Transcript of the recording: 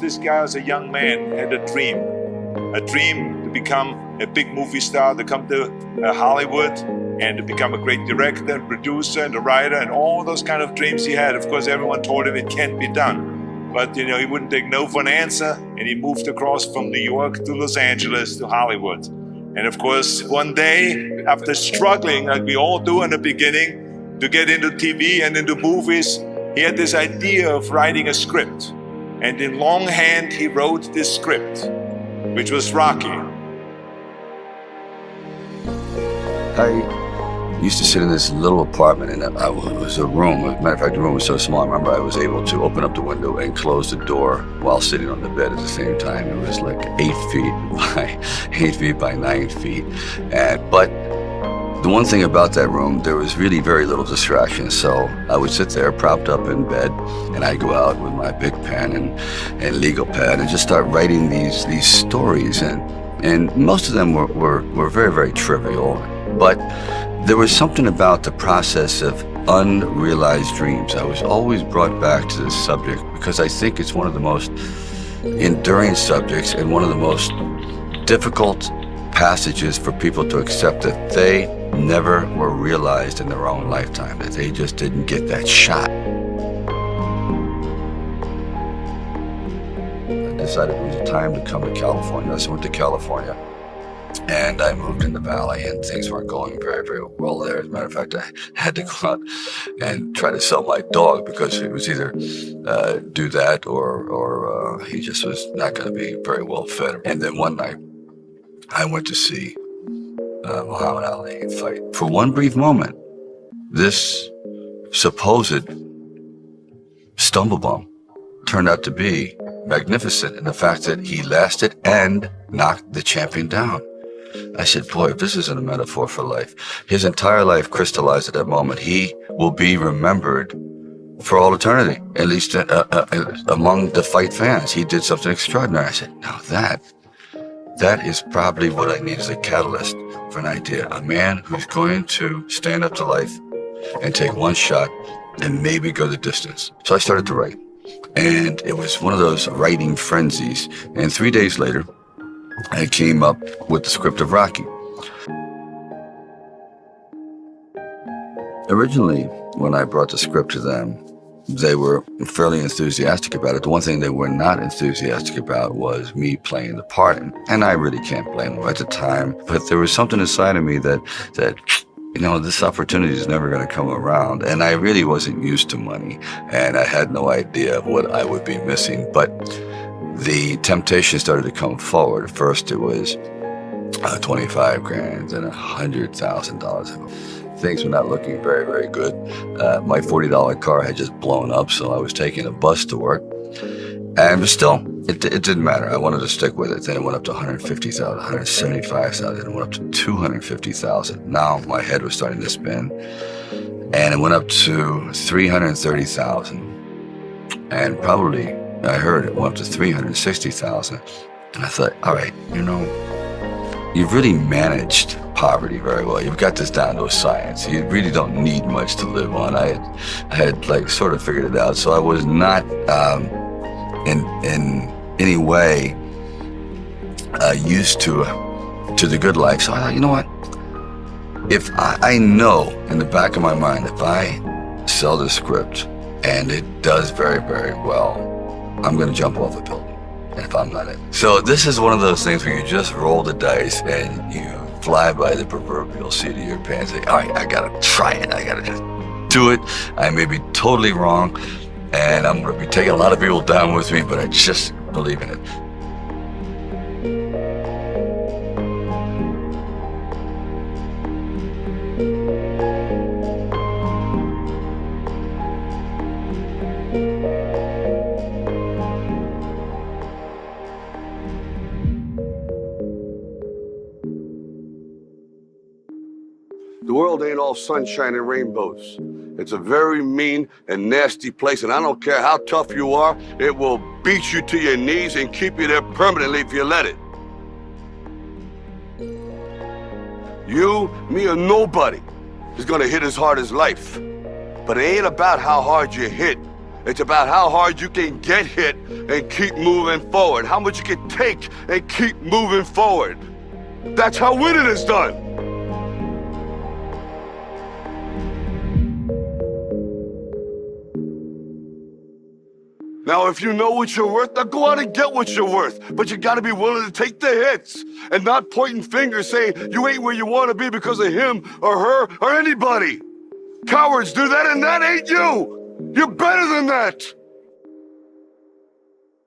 this guy as a young man had a dream to become a big movie star, to come to Hollywood and to become a great director and producer and a writer and all those kind of dreams he had. Of course, everyone told him it can't be done. But, he wouldn't take no for an answer, and he moved across from New York to Los Angeles to Hollywood. And of course, one day, after struggling, like we all do in the beginning, to get into TV and into movies, he had this idea of writing a script. And in longhand, he wrote this script, which was Rocky. I used to sit in this little apartment, and it was a room. As a matter of fact, the room was so small, I remember I was able to open up the window and close the door while sitting on the bed at the same time. It was like 8 feet by 9 feet. But the one thing about that room, there was really very little distraction. So I would sit there propped up in bed, and I'd go out with my big pen and legal pad and just start writing these stories. And most of them were very, very trivial. But there was something about the process of unrealized dreams. I was always brought back to this subject because I think it's one of the most enduring subjects and one of the most difficult passages for people to accept that they never were realized in their own lifetime, that they just didn't get that shot. I decided it was time to come to California. So I went to California. And I moved in the valley, and things weren't going very, very well there. As a matter of fact, I had to go out and try to sell my dog because it was either do that or he just was not going to be very well fed. And then one night, I went to see Muhammad Ali fight. For one brief moment, this supposed stumble bum turned out to be magnificent in the fact that he lasted and knocked the champion down. I said, boy, if this isn't a metaphor for life, his entire life crystallized at that moment. He will be remembered for all eternity, at least among the fight fans. He did something extraordinary. I said, now that is probably what I need as a catalyst for an idea. A man who's going to stand up to life and take one shot and maybe go the distance. So I started to write. And it was one of those writing frenzies. And 3 days later, I came up with the script of Rocky. Originally, when I brought the script to them, they were fairly enthusiastic about it. The one thing they were not enthusiastic about was me playing the part. And I really can't blame them at the time. But there was something inside of me that this opportunity is never going to come around. And I really wasn't used to money. And I had no idea what I would be missing. But the temptation started to come forward. First, it was $25,000 and $100,000. Things were not looking very, very good. My $40 car had just blown up, so I was taking a bus to work. But still, it didn't matter. I wanted to stick with it. Then it went up to $150,000, $175,000, and it went up to $250,000. Now my head was starting to spin, and it went up to $330,000, and probably I heard it went up to $360,000. And I thought, all right, you've really managed poverty very well. You've got this down to a science. You really don't need much to live on. I had sort of figured it out. So I was not in any way used to the good life. So I thought, you know what? If I know in the back of my mind, if I sell the script and it does very, very well, I'm going to jump off a building, and if I'm not in. So this is one of those things where you just roll the dice and you fly by the proverbial seat of your pants. Say, all right, I got to try it. I got to just do it. I may be totally wrong, and I'm going to be taking a lot of people down with me, but I just believe in it. The world ain't all sunshine and rainbows. It's a very mean and nasty place, and I don't care how tough you are, it will beat you to your knees and keep you there permanently if you let it. You, me, or nobody is gonna hit as hard as life. But it ain't about how hard you hit. It's about how hard you can get hit and keep moving forward. How much you can take and keep moving forward. That's how winning is done. Now, if you know what you're worth, now go out and get what you're worth. But you gotta be willing to take the hits and not pointing fingers saying you ain't where you wanna be because of him or her or anybody. Cowards do that and that ain't you. You're better than that.